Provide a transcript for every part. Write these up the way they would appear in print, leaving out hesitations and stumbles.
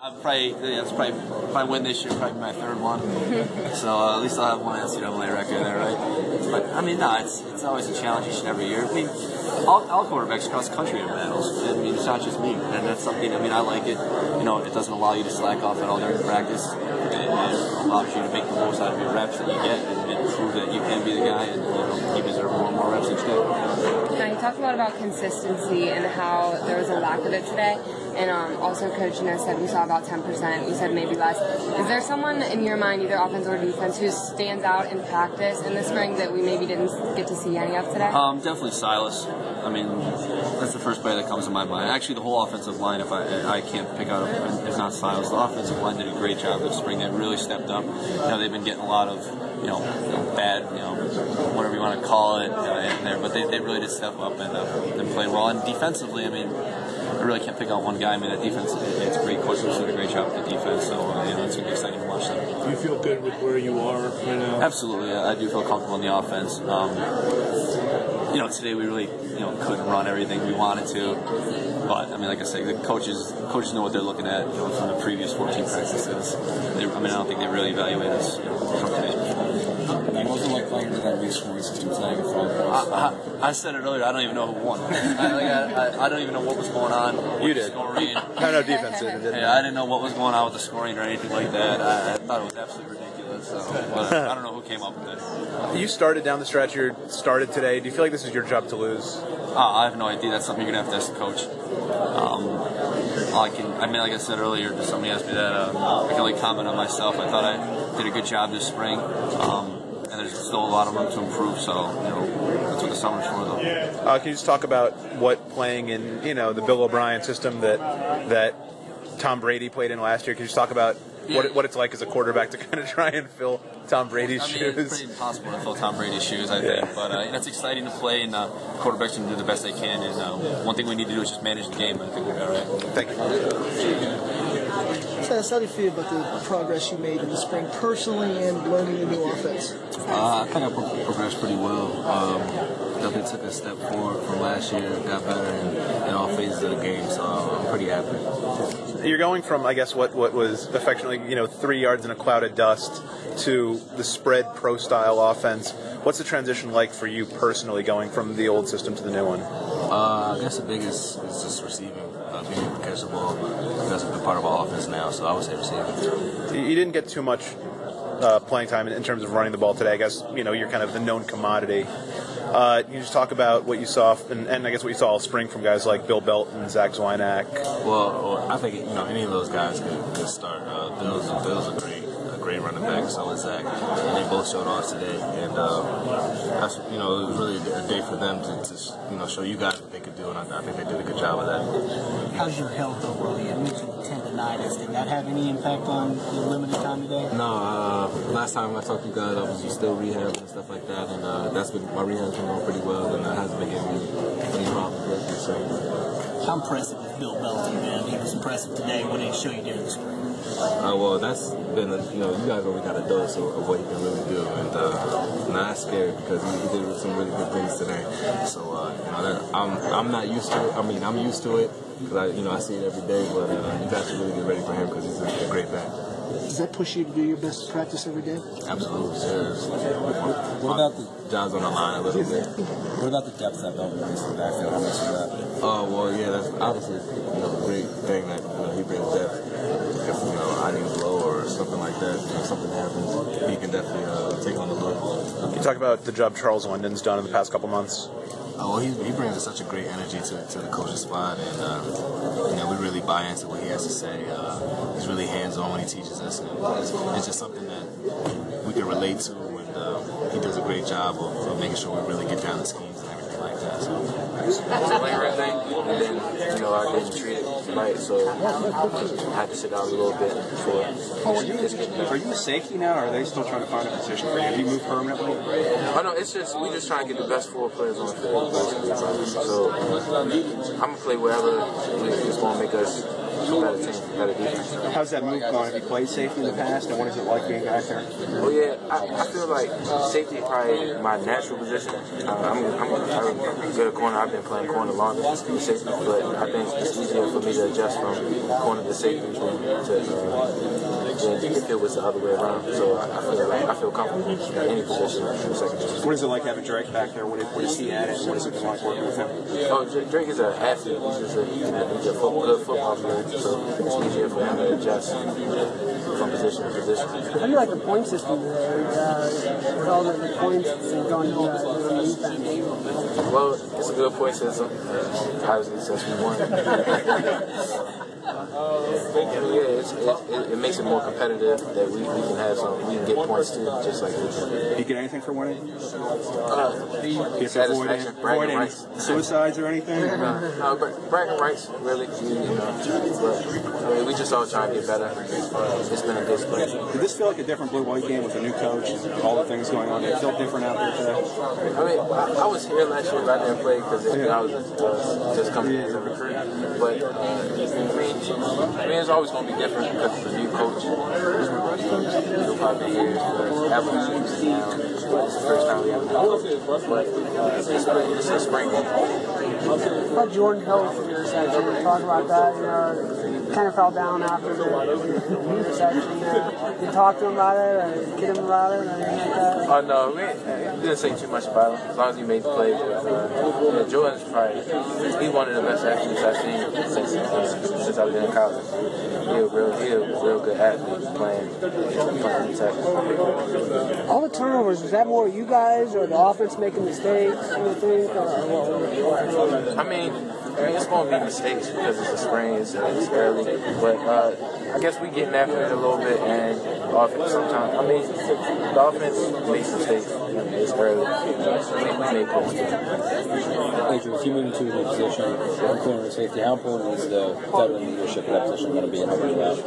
It's probably win this year, probably my third one. So at least I'll have one NCAA record there, right? But I mean, no, it's always a challenge each and every year. I mean, all quarterbacks across the country have battles. I mean, it's not just me, and that's something. I mean, I like it. You know, it doesn't allow you to slack off at all during practice. It allows you to make the most out of your reps that you get and prove that you can be the guy and you deserve more and more reps each day. Now, you talked a lot about consistency and how there was a lack of it today. And also, Coach said we saw about 10%. You said maybe less. Is there someone in your mind, either offense or defense, who stands out in practice in the spring that we maybe didn't get to see any of today? Definitely Silas. I mean, that's the first player that comes to my mind. Actually, the whole offensive line, if I can't pick out, if not Silas, the offensive line did a great job this spring. They really stepped up. You know, they've been getting a lot of, bad, whatever you want to call it, in there, but they really did step up and played well. And defensively, I mean, I really can't pick out one guy. I mean, that defense, it's a great coach who's did a great job with the defense, so it's going to be exciting to watch them. Do you feel good with where you are right now? Absolutely. I do feel comfortable in the offense. Today we really, couldn't run everything we wanted to, but I mean, like I said, the coaches know what they're looking at, from the previous 14 practices. I don't think they really evaluate us, from today's performance. What was it like playing with that big scoring system today? I said it earlier. I don't even know who won. I don't even know what was going on. You did. Scoring. No, defense did. Yeah, I didn't know what was going on with the scoring or anything like that. I thought it was absolutely ridiculous. So, but I don't know who came up with it. You started down the stretch. You started today. Do you feel like this is your job to lose? I have no idea. That's something you're gonna have to ask the coach. Like I said earlier, somebody asked me that. I can only comment on myself. I thought I did a good job this spring. And there's still a lot of room to improve, so that's what the summer's for, though. Can you just talk about what playing in the Bill O'Brien system that Tom Brady played in last year? Can you just talk about what it's like as a quarterback to kind of try and fill Tom Brady's shoes? It's pretty impossible to fill Tom Brady's shoes, I think. But it's exciting to play, and quarterbacks can do the best they can. And one thing we need to do is just manage the game. I think we'll be all right. Thank you. Silas, how do you feel about the progress you made in the spring personally and learning the new offense? I think I progressed pretty well. Definitely took a step forward from last year, got better in all phases of the game, so I'm pretty happy. You're going from, I guess, what was affectionately, 3 yards in a cloud of dust to the spread pro-style offense. What's the transition like for you personally going from the old system to the new one? I guess the biggest is just receiving. Being able to catch the ball. That's a part of our offense now, so I would say receiving. You didn't get too much playing time in terms of running the ball today. I guess, you're kind of the known commodity. You just talk about what you saw, and I guess what you saw all spring from guys like Bill Belt and Zach Zwinak. Well, I think any of those guys could start. Bill's a great running back, so is Zach, and they both showed off today. And that's it was really a day for them to show you guys what they could do, and I think they did a good job of that. How's your health overall? You mentioned tendonitis. Did that have any impact on your limited time today? No. Last time I talked to you guys, I was still rehabbing and stuff like that, and my rehab's been going pretty well, and that hasn't been giving me any problems. So. How impressive is Bill Belton, man? He was impressive today. What did he show you during the spring? Well, that's been you guys already got a dose of what he can really do, and that's scary because he did some really good things today. So I'm not used to it. I mean, I'm used to it because I see it every day. But you guys should really get ready for him because he's a great back. Does that push you to do your best to practice every day? Absolutely, seriously. What about the jobs on the line a little bit? What about the depth that Belton brings to the backfield? How much of that? Oh well, yeah, that's obviously a great thing that he brings depth. If I need a blow or something like that, if something happens, he can definitely take on the load. You talk about the job Charles London's done in the past couple months. Well, he brings such a great energy to the coaching spot, and we really buy into what he has to say. He's really hands-on when he teaches us, and it's just something that we can relate to, and he does a great job of making sure we really get down the schemes and everything like that. So. It's a lingering thing, and then I didn't treat it tonight, so I had to sit down a little bit before. Are you a safety now, or are they still trying to find a position for you? Have you moved permanently? Oh no, we just trying to get the best 4 players on the field. So I'm gonna play wherever it's gonna make us better team, better defense. How's that move going? Have you played safety in the past, and what is it like being back there? Well, yeah, I feel like safety is probably my natural position. I'm good at corner. I've been playing corner longer than safety, but I think it's easier for me to adjust from corner to safety than if it was the other way around. So I feel comfortable in any position in the second position. What is it like having Drake back there? What is he at, and what is it been like working with him? Oh, Drake is an athlete. He's just a good football player, so it's easier for him to adjust from position to position. How do you like the point system with all the points going on the defense? Well, it's a good point system. Obviously, since we won. It makes it more competitive that we can have we can get points too, just like this. Do you get anything for winning? Satisfaction, bragging rights. Suicides or anything? No, bragging rights, really. But we just all trying to get better. It's been a good spring. Did this feel like a different blue-white game with a new coach and all the things going on? Did it feel different out there today? I mean, I was here last year, but I didn't play because I was just coming in as a recruit. But I mean, it's always going to be different because it's a new coach. He'll probably be here for half a season now. It's the first time we have a new coach. But it's a spring game. About Jordan Hill for your reception, talk about that. Kind of fell down after the reception. You talk to him about it, or kid him about it, or anything like that? Oh no, we didn't say too much about him. As long as he made the play. Jordan's probably he's one of the best athletes I've seen since I've been in college. He's a real good athlete playing attack. All the turnovers, is that more you guys or the offense making mistakes? You think? I mean, it's going to be mistakes because it's a spring, it's early. But I guess we getting after it a little bit, and sometimes, I mean, the offense makes mistakes. It's early. We make mistakes. Adrian, if you move into a new position, corner safety, how important is the veteran leadership at that position going to be in helping you out?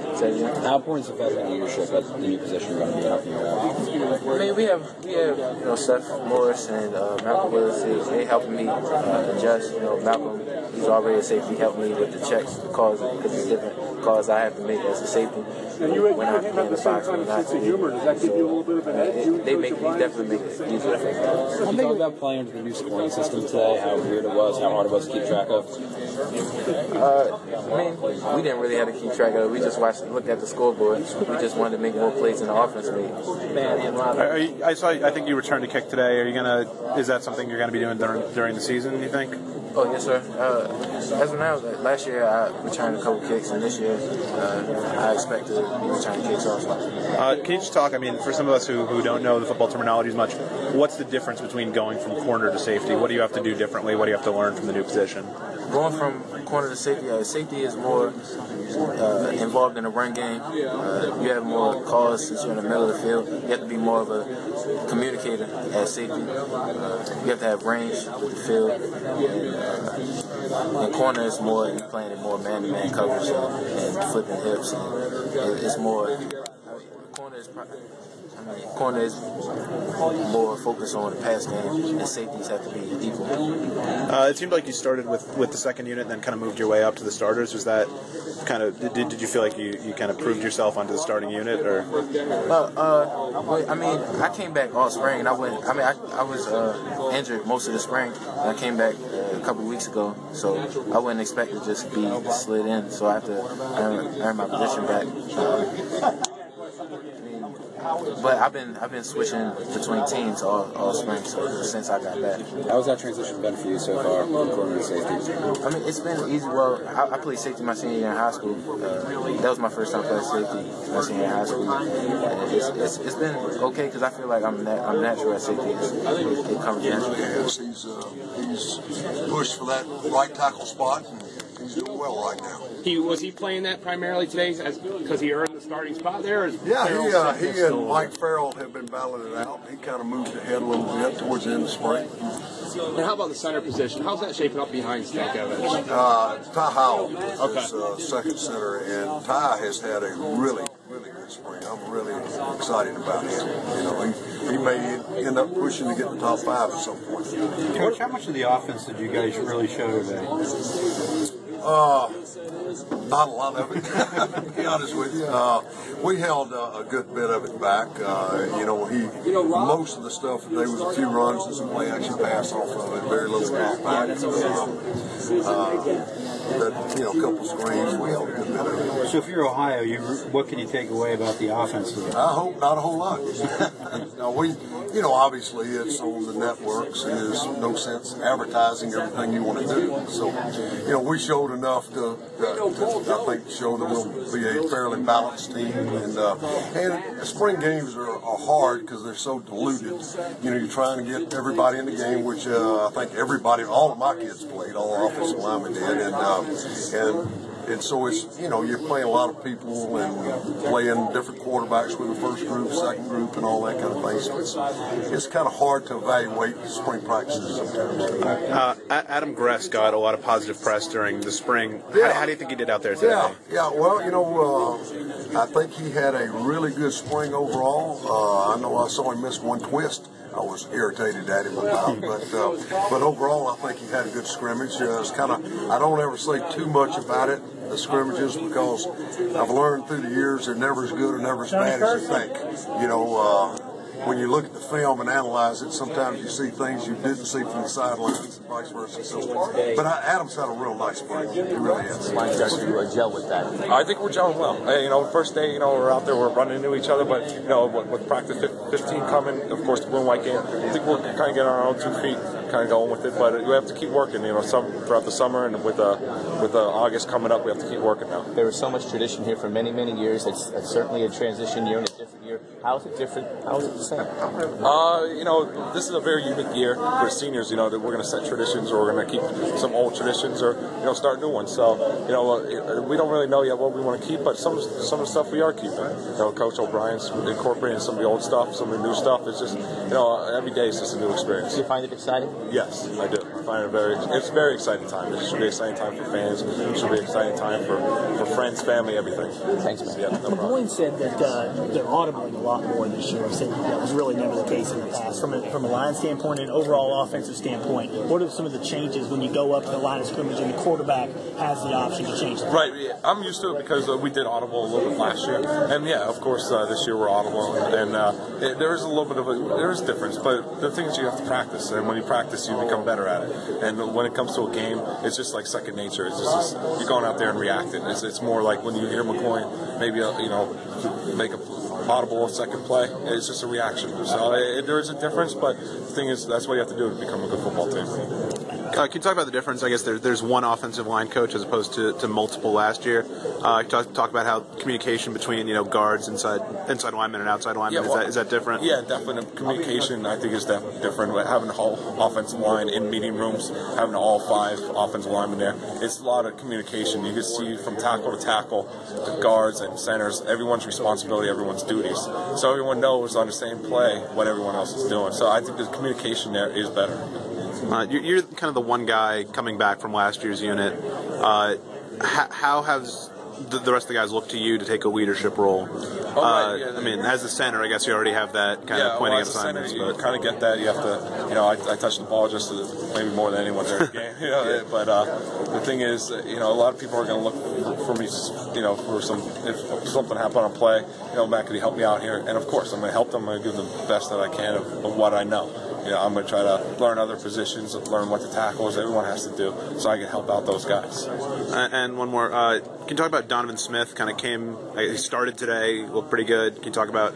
How important is the veteran leadership at the new position going to be in helping you out? I mean, we have Stephon Morris and McWhorter. They helping me adjust. Malcolm, he's already a safety, helped me with the checks, the calls, because it's different calls I have to make as a safety. And you when I have this same kind of sense of humor, does that give you a little bit of an edge? They definitely make it easier. Can you talk about playing under the new scoring system today, how weird it was, how hard it was to keep track of? I mean, we didn't really have to keep track of it. We just looked at the scoreboard. We just wanted to make more plays in the offense league. I think you returned a kick today. Is that something you're going to be doing during the season, you think? Oh, yes, sir. As of now, last year I returned a couple kicks, and this year I expect to be returning kicks also. Can you just talk, I mean, for some of us who don't know the football terminology as much, what's the difference between going from corner to safety? What do you have to do differently? What do you have to learn from the new position? Going from corner to safety, safety is more involved in the run game. You have more calls since you're in the middle of the field. You have to be more of a communicator at safety. You have to have range with the field. And corner is more, you're playing in more man-to-man coverage and flipping hips. And it's more, corner is more focused on the pass game, and safeties have to be equal. It seemed like you started with the second unit and then kind of moved your way up to the starters. Was that kind of, did you feel like you kind of proved yourself onto the starting unit, or? I mean, I came back all spring, and I was injured most of the spring, and I came back a couple of weeks ago, so I wouldn't expect to just be slid in, so I have to earn my position back. But I've been switching between teams all spring, so since I got back. How's that transition been for you so far from corner to safety? I mean, it's been easy. Well, I played safety my senior year in high school. That was my first time playing safety my senior year in high school. It's been okay because I feel like I'm natural at safety. It comes naturally. He's pushed for that right tackle spot, and he's doing well right now. Was he playing that primarily today because he earned the starting spot there? Yeah, he and Mike Farrell have been battling it out. He kind of moved ahead a little bit towards the end of spring. And how about the center position? How's that shaping up behind Stankiewitch? Ty Howell is second center, and Ty has had a really really good spring. I'm really excited about him. You know, he may end up pushing to get the top 5 at some point. Coach, how much of the offense did you guys really show today? Not a lot of it, to be honest with you. We held a good bit of it back. You know, most of the stuff, there was a few runs and some play action pass off of it, very little drop back. You know, a couple screens, we held a good bit of it. So if you're Ohio, what can you take away about the offense? I hope not a whole lot. No, you know, obviously it's on the networks and there's no sense advertising everything you want to do. So, you know, we showed enough to I think, show that we'll be a fairly balanced team. And spring games are hard because they're so diluted. You know, you're trying to get everybody in the game, which I think all of my kids played, all offensive linemen did. And so it's, you know, you're playing a lot of people and playing different quarterbacks with the first group, second group, and all that kind of thing. So it's kind of hard to evaluate spring practices sometimes. Adam Gress got a lot of positive press during the spring. How do you think he did out there today? Yeah. Well, you know, I think he had a really good spring overall. I know I saw him miss one twist. I was irritated at him about, but overall, I think he had a good scrimmage. It's kind of, I don't ever say too much about it, the scrimmages, because I've learned through the years they're never as good or never as bad as you think. You know, when you look at the film and analyze it, sometimes you see things you didn't see from the sidelines, and vice versa. So, but Adam's had a real nice spring. He really has. You gel with that? I think we're gelling well. You know, first day, you know, we're out there, we're running into each other, but you know, with practice 15 coming, of course, the blue and white game, I think we're kind of getting on our own 2 feet, kind of going with it. But we have to keep working. You know, throughout the summer and with August coming up, we have to keep working now. There was so much tradition here for many, many years. It's certainly a transition year and a different year. How is it different? How is it the same? You know, this is a very unique year for seniors. You know, that we're going to set traditions, or we're going to keep some old traditions, or you know, start new ones. So, you know, we don't really know yet what we want to keep, but some of the stuff we are keeping. You know, Coach O'Brien's incorporating some of the old stuff, some of the new stuff. It's just, you know, every day is just a new experience. Do you find it exciting? Yes, I do. I find it's a very exciting time. It should be an exciting time for fans. It should be an exciting time for friends, family, everything. Thanks, man. Yeah, no McGloin said that they're audibling a lot more this year. Said that was really never the case in the past. From a line standpoint and overall offensive standpoint, what are some of the changes when you go up to the line of scrimmage and the quarterback has the option to change that? Right. I'm used to it because we did audible a little bit last year, and yeah, of course, this year we're audible, and there is a little bit of there is difference, but the thing is you have to practice, and when you practice, you become better at it. And when it comes to a game, it's just like second nature. It's just you're going out there and reacting. It's more like when you hear McGloin, maybe you know, make a audible second play. It's just a reaction. So there is a difference, but the thing is, that's what you have to do to become a good football team. Can you talk about the difference? I guess there's one offensive line coach as opposed to multiple last year. Talk about how communication between, you know, guards, inside linemen and outside linemen, is that different? Yeah, definitely. Communication, I think, is definitely different. Having the whole offensive line in meeting rooms, having all 5 offensive linemen there, it's a lot of communication. You can see from tackle to tackle, the guards and centers, everyone's responsibility, everyone's duties. So everyone knows on the same play what everyone else is doing. So I think the communication there is better. You're kind of the one guy coming back from last year's unit. How has the rest of the guys look to you to take a leadership role? I mean, as a center, I guess you already have that kind of pointing assignments. You kind of get that. You have to, you know, I touch the ball just maybe more than anyone during the game. You know, but the thing is, you know, a lot of people are going to look for me, you know, for if something happened on a play, you know, Matt, could you help me out here? And of course, I'm going to help them. I'm going to give them the best that I can of what I know. You know, I'm going to try to learn other positions, learn what the tackles everyone has to do, so I can help out those guys. And one more. Can you talk about Donovan Smith? Kind of he started today, looked pretty good. Can you talk about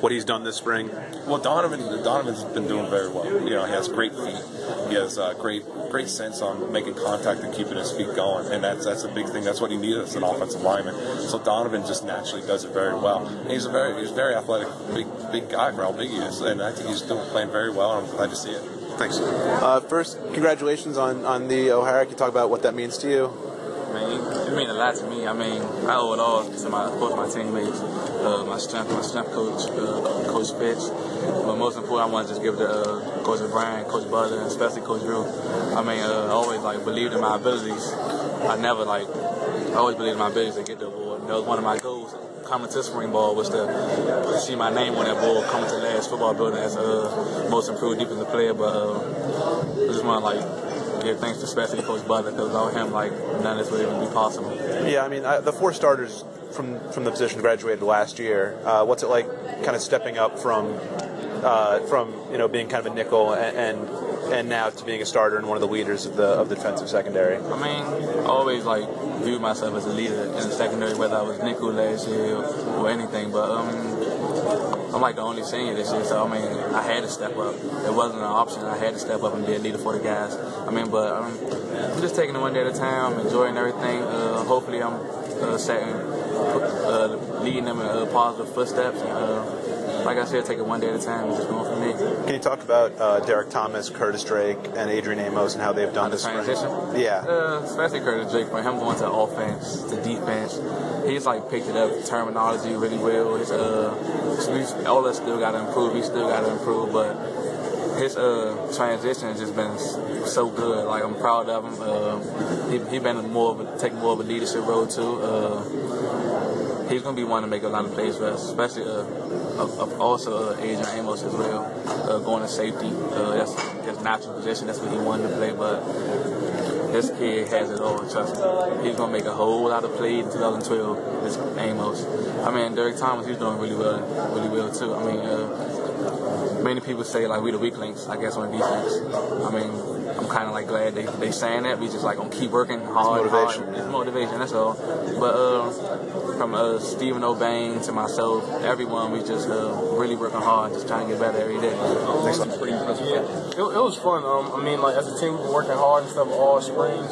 what he's done this spring? Well, Donovan's been doing very well. You know, he has great feet. He has great sense on making contact and keeping his feet going, and that's a big thing. That's what he needs as an offensive lineman. So Donovan just naturally does it very well. And he's very athletic, big guy for how big he is, and I think he's still playing very well. I'm glad to see it. Thanks. First, congratulations on the O'Hara. Can you talk about what that means to you? I mean, it means a lot to me. I mean, I owe it all to my teammates, my strength coach, Coach Fitch. But most important, I want to just give it to Coach O'Brien, Coach Butler, and especially Coach Drew. I mean, I always believed in my abilities. I always believed in my abilities to get the award. That was one of my goals coming to spring ball was to see my name on that board coming to the last football building as most improved defensive player. But I just want to like give thanks to especially Coach Butler, because without him, like none of this would even be possible. Yeah, I mean the 4 starters from the position graduated last year. What's it like, kind of stepping up from being kind of a nickel and now to being a starter and one of the leaders of the defensive secondary? I mean, I always like viewed myself as a leader in the secondary, whether I was nickel last year or anything. But I'm like the only senior this year, so I mean, I had to step up. It wasn't an option. I had to step up and be a leader for the guys. I mean, but I'm just taking it one day at a time, enjoying everything. Hopefully, I'm leading them in positive footsteps. Like I said, take it one day at a time and just going for me. Can you talk about Derek Thomas, Curtis Drake, and Adrian Amos and how they've done this transition? Yeah. Especially Curtis Drake, for him going to offense, to defense. He's like picked it up, terminology really well. All that still got to improve. He still got to improve, but his transition has just been so good. Like, I'm proud of him. He's been taking more of a leadership role too. He's going to be one to make a lot of plays for us, especially also Adrian Amos as well, going to safety. That's his natural position. That's what he wanted to play, but this kid has it all. Trust me. He's going to make a whole lot of plays in 2012, this Amos. I mean, Derek Thomas, he's doing really well too. I mean, many people say, like, we the weak links, I guess, on defense. I mean, I'm kind of like glad they saying that. We just like gonna keep working hard. It's motivation, that's all. But from Stephen O'Bain to myself, everyone, we just really working hard, just trying to get better every day. Pretty impressive. Yeah. It was fun. I mean, like, as a team, we've been working hard and stuff all spring,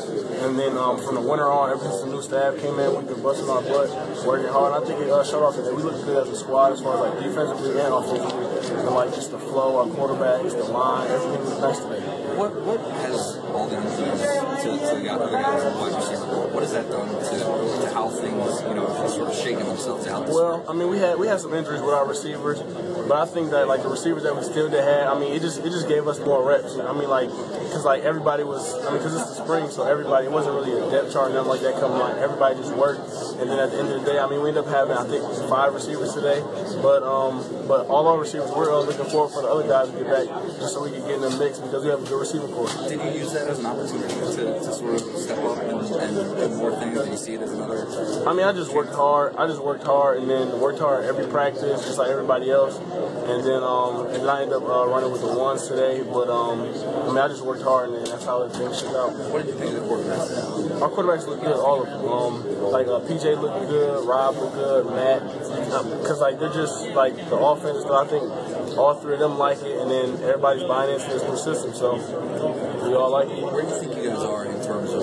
and then from the winter on, ever since the new staff came in, we've been busting our butt, working hard. And I think it showed off today. We looked good as a squad as far as like defensively and offensively, and like just the flow, our quarterbacks, the line, everything was nice today. What has all the injuries to the other guys in the wide receiver core? What has that done to how things, have sort of shaken themselves out? Well, I mean, we had some injuries with our receivers, but I think that like the receivers that we still did have, I mean, it just gave us more reps. I mean, like, because like everybody was, because it's the spring, so everybody, it wasn't really a depth chart and nothing like that coming on. Everybody just worked, and then at the end of the day, I mean, we ended up having, I think, 5 receivers today, but all our receivers, we're looking forward for the other guys to get back, just so we can get in the mix, because we have a good receiver core. Did you use that as an opportunity to sort of step up and do more things? Did you see it as another? I mean, I just worked hard, and then worked hard every practice, just like everybody else, and then I ended up running with the ones today, but I mean, I just worked hard, and then that's how everything shook out. What did you think of the quarterbacks? Our quarterbacks look good, all of them. Like PJ looked good, Rob looked good, Matt, because like they're just like the offense. So I think all 3 of them like it, and then everybody's buying into this new system. So we all like it. Where do you think you guys are in terms of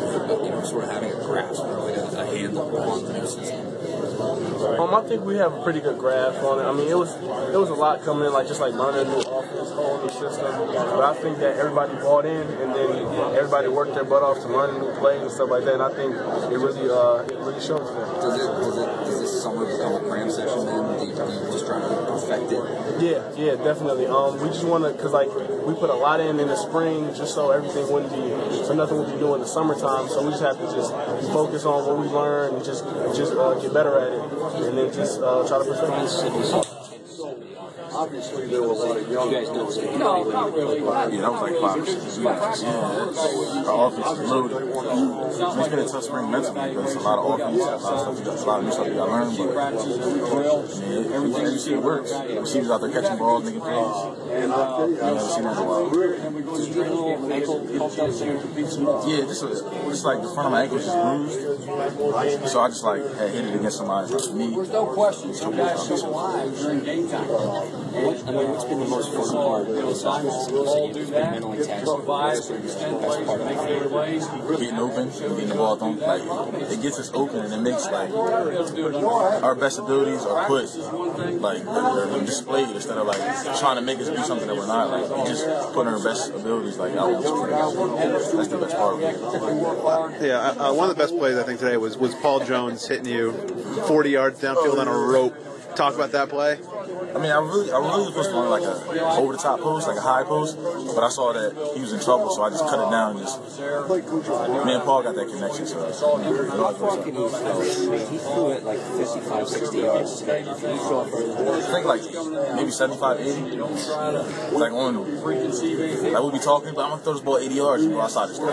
sort of having a grasp or like a handle on the new system? I think we have a pretty good grasp on it. I mean, it was a lot coming in, like just like learning a new offense, whole new system. But I think that everybody bought in, and then everybody worked their butt off to learn new plays and stuff like that. And I think it really shows there. Does this summer become a cram session then? Do you just try to perfect it? Yeah, definitely. We just want to, because like we put a lot in the spring, just so everything wouldn't be, so nothing would be doing in the summertime. So we just have to just focus on what we learned and just get better at it, and then just try to perfect it. Obviously, there were a lot of young guys. No, not really. Yeah, that was like 5 or 6 years. Our offense is loaded. It's been a tough spring mentally because a lot of offense, a lot of new stuff you got to learn. But everything you see works. Receivers out there catching balls, making plays. I've never seen that in a while. Yeah, just like the front of my ankle is just bruised. So I just like had hit it against somebody's knee. There's no question. You guys still alive during game time. What's been the most fun part? You've been mentally taxing. What's the best part of it? Getting open, getting the ball thrown. Like, it gets us open, and it makes like our best abilities are put like they're displayed instead of like trying to make us do something that we're not. Like, we just put our best abilities like out. That's the best part of it. Yeah, one of the best plays I think today was Paul Jones hitting you 40 yards downfield on a rope. Talk about that play. I mean, I really was supposed to run like a over the top post, like a high post, but I saw that he was in trouble, so I just cut it down and just. Me and Paul got that connection, so. How far can he throw? I mean, he threw it like 55, 60 yards today. Can he throw it further? I think like maybe 75, 80. Like on, like we'll be talking, but I'm gonna throw this ball 80 yards and go outside this thing.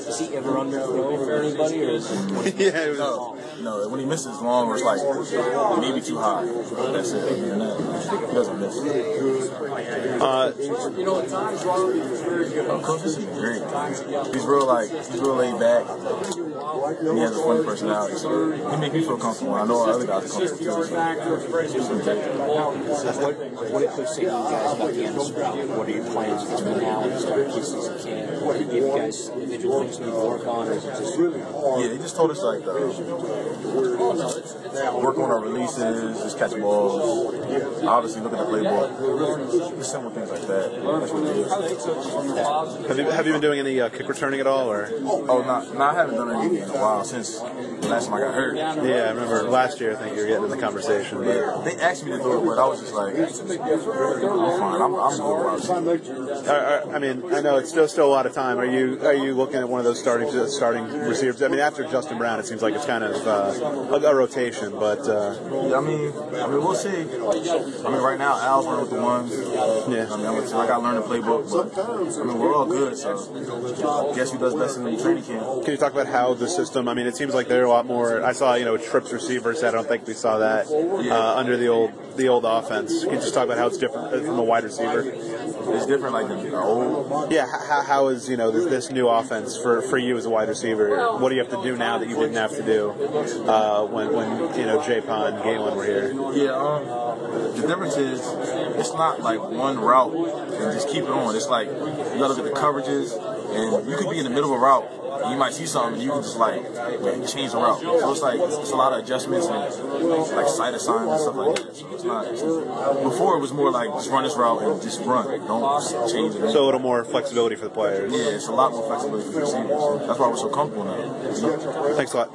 Does he ever underthrow for anybody, or is it? Yeah, no. When he misses long, or it's like maybe too high. That's it. And that, he doesn't miss. Coach, this is great. He's real laid back. He has a funny personality, so he makes me feel comfortable. I know other guys are comfortable too. What did Coach say to you guys about the end of spring? What are your plans between now and the start of preseason camp? What do you give you guys individual things you need to work on, or is it just? Yeah, he just told us like work on our releases, just catch balls, obviously look at the playbook, just simple things like that. That's what it is. Have you been doing any kick returning at all, or? Oh, no, I haven't done anything in a while since the last time I got hurt. Yeah, I remember last year. I think you were getting in the conversation. But they asked me to do it, but I was just like, I'm fine. I'm good. I mean, I know it's still a lot of time. Are you looking at one of those starting receivers? I mean, after Justin Brown, it seems like it's kind of a rotation, but yeah, I mean, we'll see. I mean, right now Al's running with the ones. Yeah. I mean, I got to learn the playbook, but I mean, we're all good. So I guess who does best in the training camp? Can you talk about how the system? I mean, it seems like there are a lot more. I saw trips receivers. I don't think we saw that under the old offense. Can you just talk about how it's different from a wide receiver? It's different, like the old. Yeah. How is this new offense for you as a wide receiver? What do you have to do now that you didn't have to do when J-Pon and Galen were here? Yeah. The difference is it's not like one route and just keep it on. It's like you gotta look at the coverages, and you could be in the middle of a route. You might see something, you can just change the route. So it's a lot of adjustments and like sight assigns and stuff like that. So it's not. Before it was more like just run this route and just run. Don't change it. So a little more flexibility for the players. Yeah, it's a lot more flexibility for the receivers. That's why we're so comfortable now. Thanks a lot.